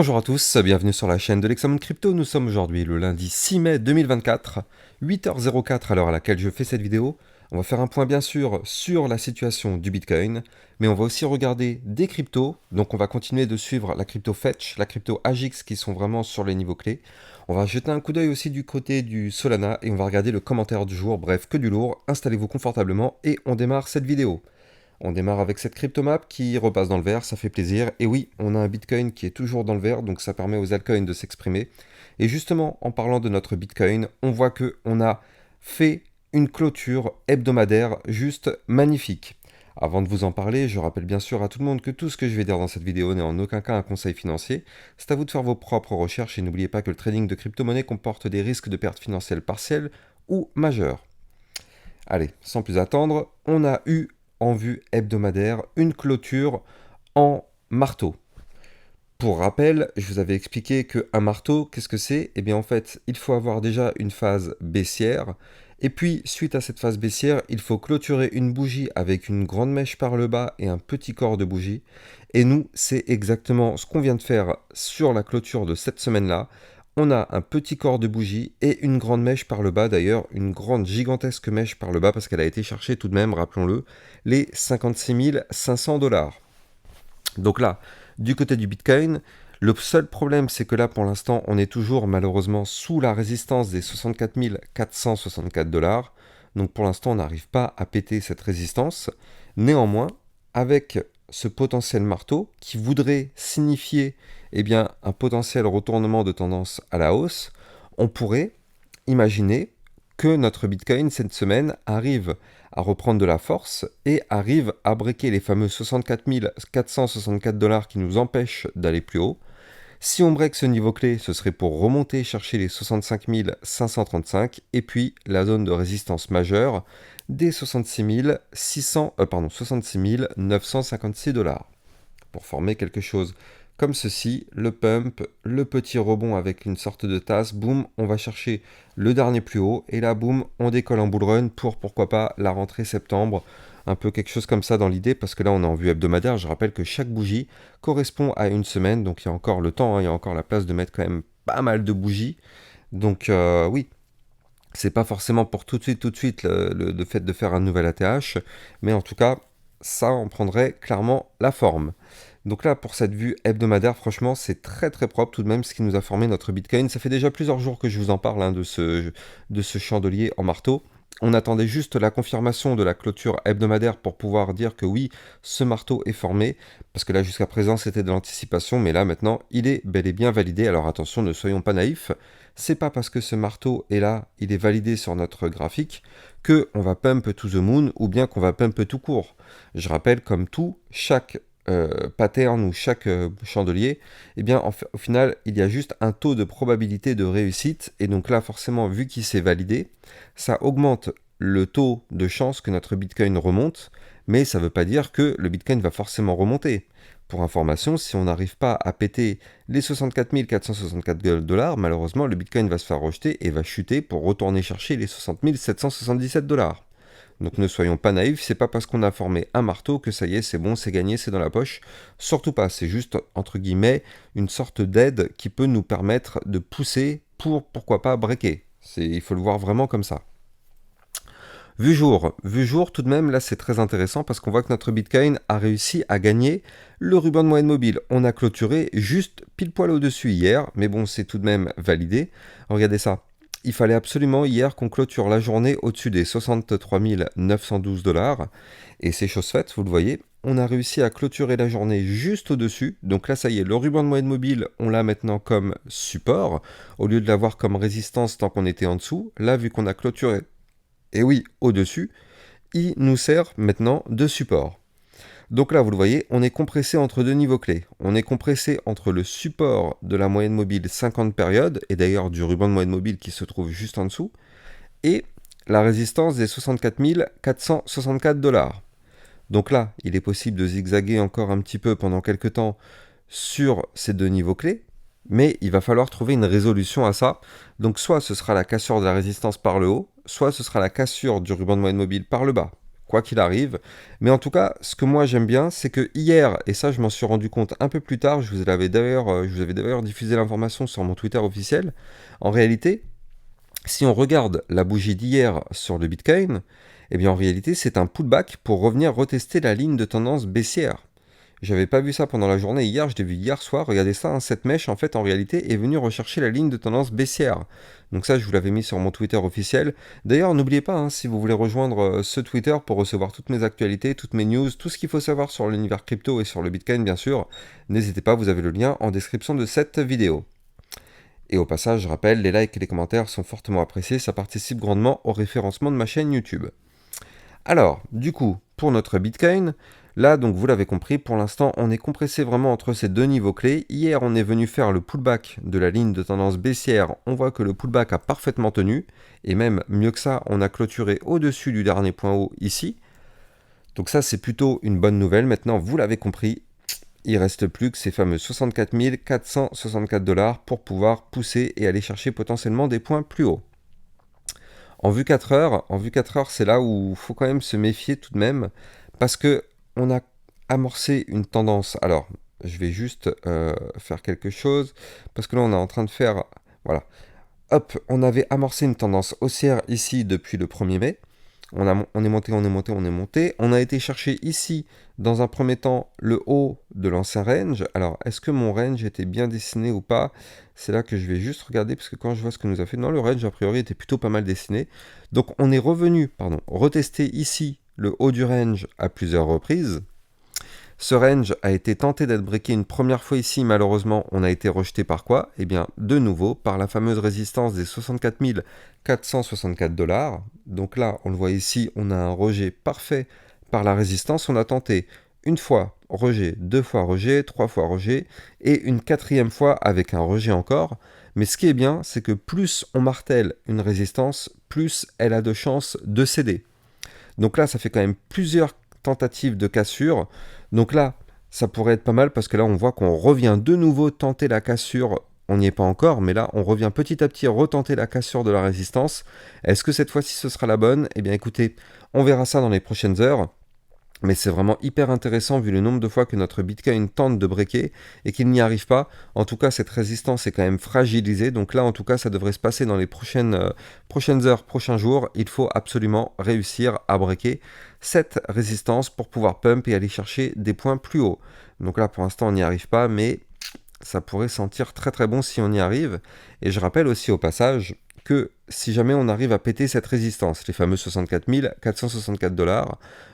Bonjour à tous, bienvenue sur la chaîne de l'Examen Crypto. Nous sommes aujourd'hui le lundi 6 mai 2024, 8h04 à l'heure à laquelle je fais cette vidéo. On va faire un point bien sûr sur la situation du Bitcoin, mais on va aussi regarder des cryptos. Donc on va continuer de suivre la crypto Fetch, la crypto Agix qui sont vraiment sur les niveaux clés. On va jeter un coup d'œil aussi du côté du Solana et on va regarder le commentaire du jour. Bref, que du lourd. Installez-vous confortablement et on démarre cette vidéo. On démarre avec cette cryptomap qui repasse dans le vert, ça fait plaisir. Et oui, on a un Bitcoin qui est toujours dans le vert, donc ça permet aux altcoins de s'exprimer. Et justement, en parlant de notre Bitcoin, on voit que on a fait une clôture hebdomadaire juste magnifique. Avant de vous en parler, je rappelle bien sûr à tout le monde que tout ce que je vais dire dans cette vidéo n'est en aucun cas un conseil financier. C'est à vous de faire vos propres recherches et n'oubliez pas que le trading de crypto-monnaie comporte des risques de pertes financières partielles ou majeures. Allez, sans plus attendre, on a eu en vue hebdomadaire une clôture en marteau. Pour rappel, je vous avais expliqué qu'un marteau, qu'est-ce que c'est? Eh bien en fait, il faut avoir déjà une phase baissière, et puis suite à cette phase baissière, il faut clôturer une bougie avec une grande mèche par le bas et un petit corps de bougie. Et nous, c'est exactement ce qu'on vient de faire sur la clôture de cette semaine-là. On a un petit corps de bougie et une grande mèche par le bas, d'ailleurs une grande gigantesque mèche par le bas parce qu'elle a été chercher tout de même, rappelons-le, les 56 500 $. Donc là, du côté du Bitcoin, le seul problème c'est que là pour l'instant on est toujours malheureusement sous la résistance des 64 464 $. Donc pour l'instant on n'arrive pas à péter cette résistance. Néanmoins, avec ce potentiel marteau qui voudrait signifier un potentiel retournement de tendance à la hausse, on pourrait imaginer que notre Bitcoin cette semaine arrive à reprendre de la force et arrive à breaker les fameux 64 464 $ qui nous empêchent d'aller plus haut. Si on break ce niveau clé, ce serait pour remonter chercher les 65 535 et puis la zone de résistance majeure des 66 956 $. Pour former quelque chose comme ceci, le pump, le petit rebond avec une sorte de tasse, boum, on va chercher le dernier plus haut, et là, boum, on décolle en bull run pour, pourquoi pas, la rentrée septembre, un peu quelque chose comme ça dans l'idée, parce que là, on est en vue hebdomadaire, je rappelle que chaque bougie correspond à une semaine, donc il y a encore le temps, il y a encore la place de mettre quand même pas mal de bougies, donc oui, c'est pas forcément pour tout de suite, le fait de faire un nouvel ATH, mais en tout cas, ça en prendrait clairement la forme. Donc là, pour cette vue hebdomadaire, franchement, c'est très très propre tout de même ce qui nous a formé notre Bitcoin. Ça fait déjà plusieurs jours que je vous en parle de ce chandelier en marteau. On attendait juste la confirmation de la clôture hebdomadaire pour pouvoir dire que oui, ce marteau est formé. Parce que là, jusqu'à présent, c'était de l'anticipation, mais là, maintenant, il est bel et bien validé. Alors attention, ne soyons pas naïfs. C'est pas parce que ce marteau est là, il est validé sur notre graphique, que on va pump to the moon ou bien qu'on va pump tout court. Je rappelle, comme tout, chaque pattern ou chaque chandelier, au final, il y a juste un taux de probabilité de réussite. Et donc là, forcément, vu qu'il s'est validé, ça augmente le taux de chance que notre Bitcoin remonte, mais ça ne veut pas dire que le Bitcoin va forcément remonter. Pour information, si on n'arrive pas à péter les 64 464 $, malheureusement, le Bitcoin va se faire rejeter et va chuter pour retourner chercher les 60 777 $. Donc ne soyons pas naïfs, c'est pas parce qu'on a formé un marteau que ça y est, c'est bon, c'est gagné, c'est dans la poche. Surtout pas, c'est juste, entre guillemets, une sorte d'aide qui peut nous permettre de pousser pour, pourquoi pas, breaker. Il faut le voir vraiment comme ça. Vue jour, tout de même, là c'est très intéressant parce qu'on voit que notre Bitcoin a réussi à gagner le ruban de moyenne mobile. On a clôturé juste pile poil au-dessus hier, mais bon, c'est tout de même validé. Regardez ça. Il fallait absolument hier qu'on clôture la journée au-dessus des 63 912 $. Et c'est chose faite, vous le voyez. On a réussi à clôturer la journée juste au-dessus. Donc là, ça y est, le ruban de moyenne mobile, on l'a maintenant comme support, au lieu de l'avoir comme résistance tant qu'on était en dessous. Là, vu qu'on a clôturé, et oui, au-dessus, il nous sert maintenant de support. Donc là, vous le voyez, on est compressé entre deux niveaux clés. On est compressé entre le support de la moyenne mobile 50 périodes, et d'ailleurs du ruban de moyenne mobile qui se trouve juste en dessous, et la résistance des 64 464 $. Donc là, il est possible de zigzaguer encore un petit peu pendant quelques temps sur ces deux niveaux clés, mais il va falloir trouver une résolution à ça. Donc soit ce sera la cassure de la résistance par le haut, soit ce sera la cassure du ruban de moyenne mobile par le bas. quoi qu'il arrive. Mais en tout cas, ce que moi j'aime bien, c'est que hier, et ça je m'en suis rendu compte un peu plus tard, je vous avais d'ailleurs diffusé l'information sur mon Twitter officiel, en réalité, si on regarde la bougie d'hier sur le Bitcoin, eh bien en réalité c'est un pullback pour revenir retester la ligne de tendance baissière. J'avais pas vu ça pendant la journée hier, je l'ai vu hier soir, regardez ça, hein, cette mèche en fait en réalité est venue rechercher la ligne de tendance baissière. Donc ça je vous l'avais mis sur mon Twitter officiel. D'ailleurs n'oubliez pas, hein, si vous voulez rejoindre ce Twitter pour recevoir toutes mes actualités, toutes mes news, tout ce qu'il faut savoir sur l'univers crypto et sur le Bitcoin bien sûr, n'hésitez pas, vous avez le lien en description de cette vidéo. Et au passage, je rappelle, les likes et les commentaires sont fortement appréciés, ça participe grandement au référencement de ma chaîne YouTube. Alors, du coup, pour notre Bitcoin, là, donc vous l'avez compris, pour l'instant, on est compressé vraiment entre ces deux niveaux clés. Hier, on est venu faire le pullback de la ligne de tendance baissière. On voit que le pullback a parfaitement tenu. Et même mieux que ça, on a clôturé au-dessus du dernier point haut ici. Donc ça, c'est plutôt une bonne nouvelle. Maintenant, vous l'avez compris, il reste plus que ces fameux 64 464 $ pour pouvoir pousser et aller chercher potentiellement des points plus hauts. En vue 4 heures, c'est là où il faut quand même se méfier tout de même, parce que on a amorcé une tendance. Alors, je vais juste faire quelque chose, parce que là, on est en train de faire... Voilà. Hop, on avait amorcé une tendance haussière ici depuis le 1er mai. On est monté. On a été chercher ici, dans un premier temps, le haut de l'ancien range. Alors, est-ce que mon range était bien dessiné ou pas? C'est là que je vais juste regarder, parce que quand je vois ce que nous a fait, non, le range, a priori, était plutôt pas mal dessiné. Donc, on est revenu, retester ici le haut du range à plusieurs reprises. Ce range a été tenté d'être breaké une première fois ici, malheureusement, on a été rejeté par quoi? Eh bien, de nouveau, par la fameuse résistance des 64 464 $. Donc là, on le voit ici, on a un rejet parfait par la résistance. On a tenté une fois rejet, deux fois rejet, trois fois rejet, et une quatrième fois avec un rejet encore. Mais ce qui est bien, c'est que plus on martèle une résistance, plus elle a de chances de céder. Donc là, ça fait quand même plusieurs tentatives de cassure. Donc là, ça pourrait être pas mal parce que là, on voit qu'on revient de nouveau tenter la cassure. On n'y est pas encore, mais là, on revient petit à petit retenter la cassure de la résistance. Est-ce que cette fois-ci, ce sera la bonne? Eh bien, écoutez, on verra ça dans les prochaines heures. Mais c'est vraiment hyper intéressant vu le nombre de fois que notre Bitcoin tente de breaker et qu'il n'y arrive pas. En tout cas, cette résistance est quand même fragilisée. Donc là, en tout cas, ça devrait se passer dans les prochaines heures, prochains jours. Il faut absolument réussir à breaker cette résistance pour pouvoir pump et aller chercher des points plus hauts. Donc là, pour l'instant, on n'y arrive pas, mais ça pourrait sentir très très bon si on y arrive. Et je rappelle aussi au passage que si jamais on arrive à péter cette résistance, les fameux 64 464 $,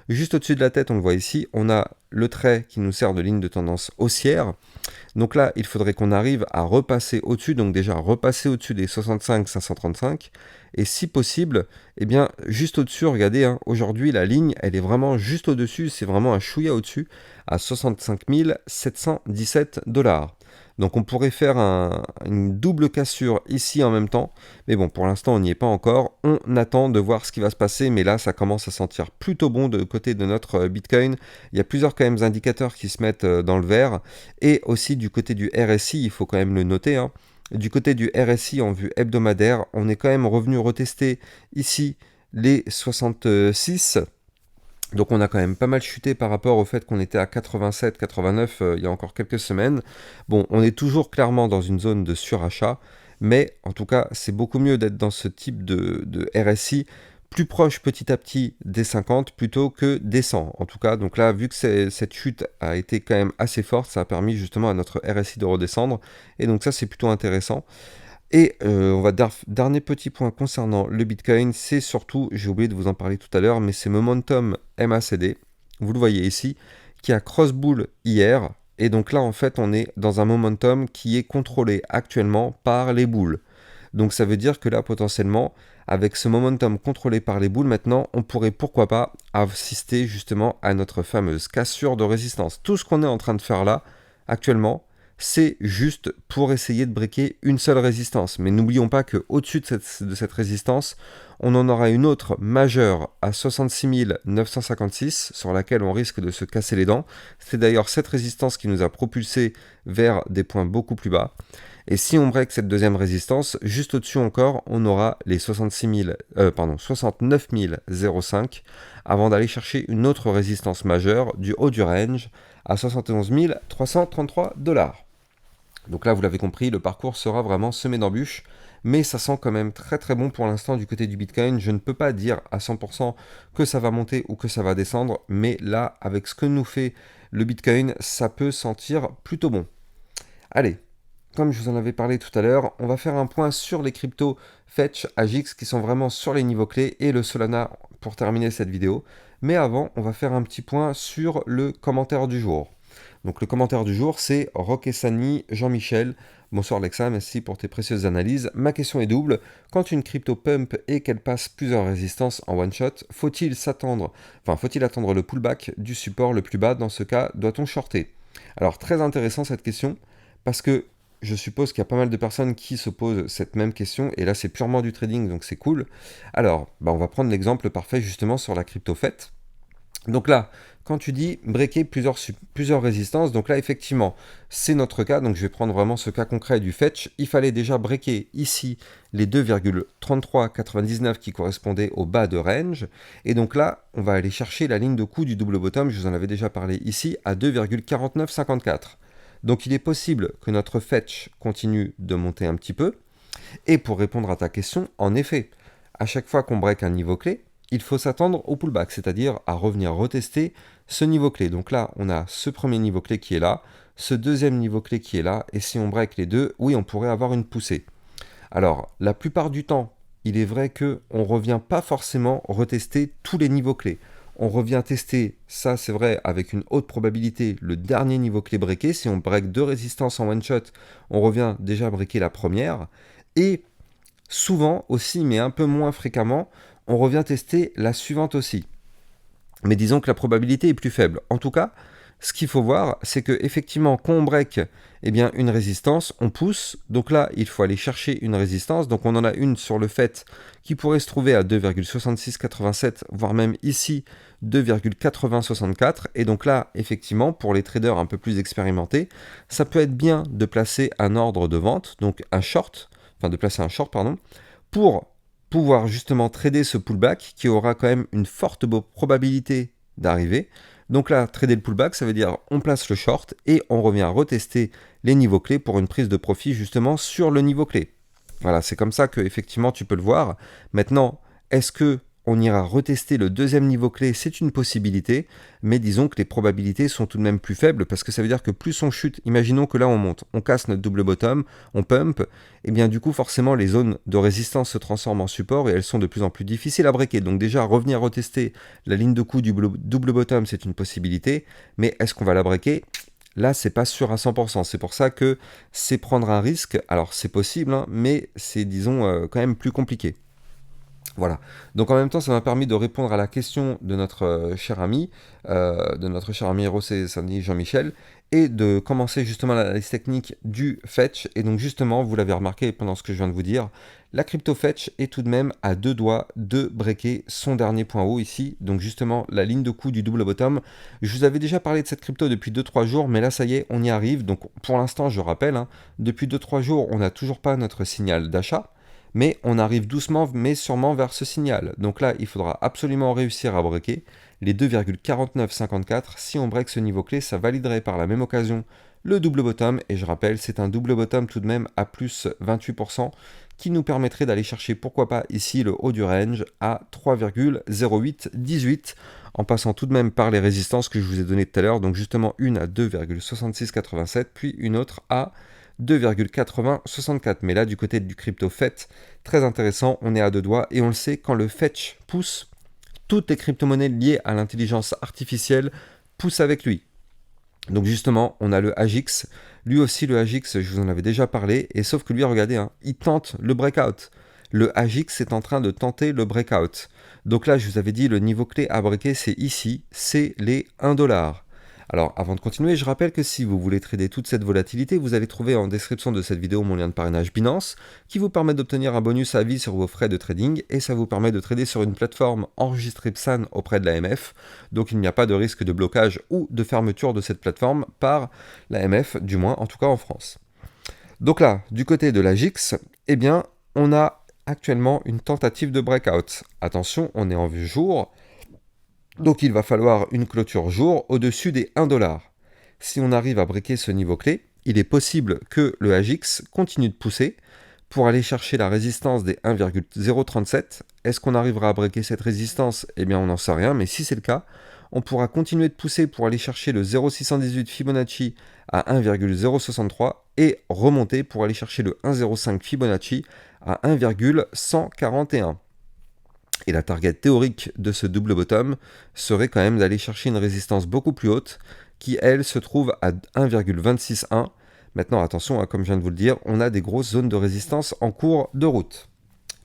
juste au-dessus de la tête, on le voit ici, on a le trait qui nous sert de ligne de tendance haussière. Donc là, il faudrait qu'on arrive à repasser au-dessus, donc déjà repasser au-dessus des 65 535, et si possible, eh bien, juste au-dessus, regardez, hein, aujourd'hui, la ligne, elle est vraiment juste au-dessus, c'est vraiment un chouïa au-dessus, à 65 717 $. Donc on pourrait faire une double cassure ici en même temps. Mais bon, pour l'instant, on n'y est pas encore. On attend de voir ce qui va se passer. Mais là, ça commence à sentir plutôt bon de côté de notre Bitcoin. Il y a plusieurs quand même indicateurs qui se mettent dans le vert. Et aussi du côté du RSI, il faut quand même le noter, hein. Du côté du RSI en vue hebdomadaire, on est quand même revenu retester ici les 66. Donc on a quand même pas mal chuté par rapport au fait qu'on était à 87, 89 il y a encore quelques semaines. Bon, on est toujours clairement dans une zone de surachat, mais en tout cas, c'est beaucoup mieux d'être dans ce type de RSI plus proche petit à petit des 50 plutôt que des 100. En tout cas, donc là, vu que cette chute a été quand même assez forte, ça a permis justement à notre RSI de redescendre. Et donc ça, c'est plutôt intéressant. Et on va dernier petit point concernant le Bitcoin, c'est surtout, j'ai oublié de vous en parler tout à l'heure, mais c'est Momentum MACD, vous le voyez ici, qui a cross-bull hier, et donc là en fait on est dans un momentum qui est contrôlé actuellement par les boules. Donc ça veut dire que là potentiellement, avec ce momentum contrôlé par les boules, maintenant on pourrait pourquoi pas assister justement à notre fameuse cassure de résistance. Tout ce qu'on est en train de faire là, actuellement, c'est juste pour essayer de breaker une seule résistance. Mais n'oublions pas qu'au-dessus de cette résistance, on en aura une autre majeure à 66 956 sur laquelle on risque de se casser les dents. C'est d'ailleurs cette résistance qui nous a propulsé vers des points beaucoup plus bas. Et si on break cette deuxième résistance, juste au-dessus encore, on aura les 69 005 avant d'aller chercher une autre résistance majeure du haut du range à 71 333 $. Donc là, vous l'avez compris, le parcours sera vraiment semé d'embûches, mais ça sent quand même très très bon pour l'instant du côté du Bitcoin. Je ne peux pas dire à 100% que ça va monter ou que ça va descendre, mais là, avec ce que nous fait le Bitcoin, ça peut sentir plutôt bon. Allez, comme je vous en avais parlé tout à l'heure, on va faire un point sur les cryptos Fetch, AGIX qui sont vraiment sur les niveaux clés et le Solana pour terminer cette vidéo. Mais avant, on va faire un petit point sur le commentaire du jour. Donc le commentaire du jour, c'est Roquesani Jean-Michel. Bonsoir Lexa, merci pour tes précieuses analyses. Ma question est double. Quand une crypto pump et qu'elle passe plusieurs résistances en one shot, faut-il attendre le pullback du support le plus bas? Dans ce cas, doit-on shorter? Alors très intéressant cette question, parce que je suppose qu'il y a pas mal de personnes qui se posent cette même question, et là c'est purement du trading, donc c'est cool. Alors, on va prendre l'exemple parfait justement sur la crypto FET. Donc là, quand tu dis breaker plusieurs résistances, donc là effectivement, c'est notre cas, donc je vais prendre vraiment ce cas concret du fetch. Il fallait déjà breaker ici les 2,3399 qui correspondaient au bas de range, et donc là, on va aller chercher la ligne de coup du double bottom, je vous en avais déjà parlé ici, à 2,4954. Donc il est possible que notre fetch continue de monter un petit peu, et pour répondre à ta question, en effet, à chaque fois qu'on break un niveau clé, il faut s'attendre au pullback, c'est-à-dire à revenir retester ce niveau clé. Donc là, on a ce premier niveau clé qui est là, ce deuxième niveau clé qui est là, et si on break les deux, oui, on pourrait avoir une poussée. Alors, la plupart du temps, il est vrai qu'on ne revient pas forcément retester tous les niveaux clés. On revient tester, ça c'est vrai, avec une haute probabilité, le dernier niveau clé breaké. Si on break deux résistances en one shot, on revient déjà breaker la première. Et souvent aussi, mais un peu moins fréquemment, on revient tester la suivante aussi. Mais disons que la probabilité est plus faible. En tout cas, ce qu'il faut voir, c'est que effectivement, quand on break une résistance, on pousse. Donc là, il faut aller chercher une résistance. Donc on en a une sur le fait qui pourrait se trouver à 2,6687, voire même ici 2,8064. Et donc là, effectivement, pour les traders un peu plus expérimentés, ça peut être bien de placer un ordre de vente, donc pour pouvoir justement trader ce pullback qui aura quand même une forte probabilité d'arriver. Donc là, trader le pullback, ça veut dire on place le short et on revient retester les niveaux clés pour une prise de profit justement sur le niveau clé. Voilà, c'est comme ça que effectivement tu peux le voir. Maintenant, est-ce que on ira retester le deuxième niveau clé? C'est une possibilité, mais disons que les probabilités sont tout de même plus faibles parce que ça veut dire que plus on chute, imaginons que là on monte, on casse notre double bottom, on pump, et bien du coup forcément les zones de résistance se transforment en support et elles sont de plus en plus difficiles à breaker. Donc déjà revenir retester la ligne de coup du double bottom, c'est une possibilité, mais est-ce qu'on va la breaker? Là, c'est pas sûr à 100%. C'est pour ça que c'est prendre un risque. Alors c'est possible, hein, mais c'est disons quand même plus compliqué. Voilà. Donc en même temps, ça m'a permis de répondre à la question de notre cher ami, Roquesani Jean-Michel, et de commencer justement l'analyse technique du fetch. Et donc justement, vous l'avez remarqué pendant ce que je viens de vous dire, la crypto fetch est tout de même à deux doigts de breaker son dernier point haut ici. Donc justement, la ligne de coup du double bottom. Je vous avais déjà parlé de cette crypto depuis 2-3 jours, mais là ça y est, on y arrive. Donc pour l'instant, je rappelle, hein, depuis 2-3 jours, on n'a toujours pas notre signal d'achat. Mais on arrive doucement mais sûrement vers ce signal. Donc là, il faudra absolument réussir à breaker les 2,4954. Si on break ce niveau clé, ça validerait par la même occasion le double bottom. Et je rappelle, c'est un double bottom tout de même à plus 28% qui nous permettrait d'aller chercher, pourquoi pas, ici le haut du range à 3,0818 en passant tout de même par les résistances que je vous ai données tout à l'heure. Donc justement une à 2,6687 puis une autre à 2,8064. Mais là, du côté du crypto FET, très intéressant, on est à deux doigts et on le sait, quand le fetch pousse, toutes les crypto-monnaies liées à l'intelligence artificielle poussent avec lui. Donc justement, on a le AGIX. Lui aussi, le AGIX, je vous en avais déjà parlé, et sauf que lui, regardez, hein, il tente le breakout. Le AGIX est en train de tenter le breakout. Donc là, je vous avais dit, le niveau clé à breaker, c'est ici, c'est les 1$. Alors, avant de continuer, je rappelle que si vous voulez trader toute cette volatilité, vous allez trouver en description de cette vidéo mon lien de parrainage Binance, qui vous permet d'obtenir un bonus à vie sur vos frais de trading, et ça vous permet de trader sur une plateforme enregistrée PSAN auprès de l'AMF, donc il n'y a pas de risque de blocage ou de fermeture de cette plateforme par l'AMF, du moins en tout cas en France. Donc là, du côté de la GIX, eh bien, on a actuellement une tentative de breakout. Attention, on est en vue jour, donc il va falloir une clôture jour au-dessus des 1 $. Si on arrive à breaker ce niveau clé, il est possible que le AGX continue de pousser pour aller chercher la résistance des 1,037. Est-ce qu'on arrivera à breaker cette résistance? Eh bien, on n'en sait rien, mais si c'est le cas, on pourra continuer de pousser pour aller chercher le 0,618 Fibonacci à 1,063 et remonter pour aller chercher le 1,05 Fibonacci à 1,141. Et la target théorique de ce double bottom serait quand même d'aller chercher une résistance beaucoup plus haute qui, elle, se trouve à 1,261. Maintenant, attention, comme je viens de vous le dire, on a des grosses zones de résistance en cours de route.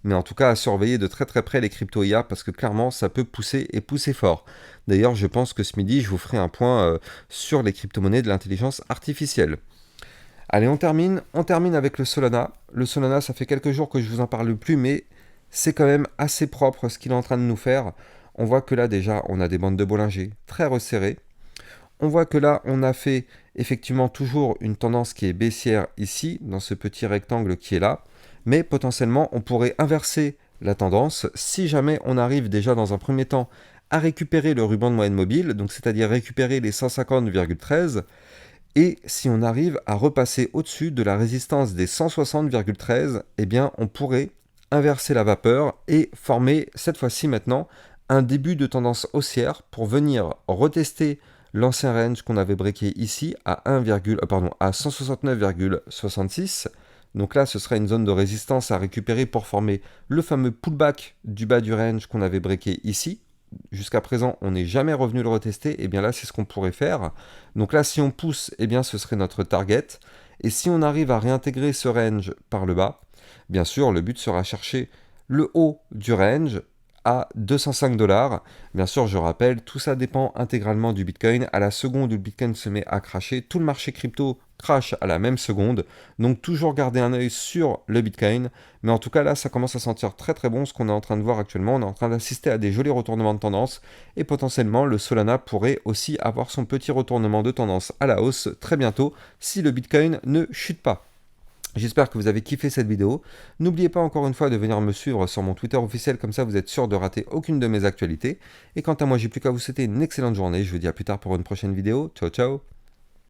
Mais en tout cas, à surveiller de très très près les crypto IA parce que clairement, ça peut pousser et pousser fort. D'ailleurs, je pense que ce midi, je vous ferai un point sur les crypto-monnaies de l'intelligence artificielle. Allez, on termine avec le Solana. Le Solana, ça fait quelques jours que je vous en parle plus, mais c'est quand même assez propre ce qu'il est en train de nous faire. On voit que là, déjà, on a des bandes de Bollinger très resserrées. On voit que là, on a fait effectivement toujours une tendance qui est baissière ici, dans ce petit rectangle qui est là. Mais potentiellement, on pourrait inverser la tendance si jamais on arrive déjà dans un premier temps à récupérer le ruban de moyenne mobile, donc c'est-à-dire récupérer les 150,13, et si on arrive à repasser au-dessus de la résistance des 160,13, eh bien on pourrait inverser la vapeur et former cette fois-ci maintenant un début de tendance haussière pour venir retester l'ancien range qu'on avait breaké ici à 169,66. Donc là, ce serait une zone de résistance à récupérer pour former le fameux pullback du bas du range qu'on avait breaké ici. Jusqu'à présent, on n'est jamais revenu le retester. Et bien là, c'est ce qu'on pourrait faire. Donc là, si on pousse, eh bien, ce serait notre target. Et si on arrive à réintégrer ce range par le bas, bien sûr, le but sera chercher le haut du range à 205 $. Bien sûr, je rappelle, tout ça dépend intégralement du Bitcoin. À la seconde où le Bitcoin se met à crasher, tout le marché crypto crash à la même seconde. Donc toujours garder un œil sur le Bitcoin. Mais en tout cas, là, ça commence à sentir très très bon ce qu'on est en train de voir actuellement. On est en train d'assister à des jolis retournements de tendance. Et potentiellement, le Solana pourrait aussi avoir son petit retournement de tendance à la hausse très bientôt si le Bitcoin ne chute pas. J'espère que vous avez kiffé cette vidéo. N'oubliez pas encore une fois de venir me suivre sur mon Twitter officiel, comme ça vous êtes sûr de rater aucune de mes actualités. Et quant à moi, j'ai plus qu'à vous souhaiter une excellente journée. Je vous dis à plus tard pour une prochaine vidéo. Ciao ciao.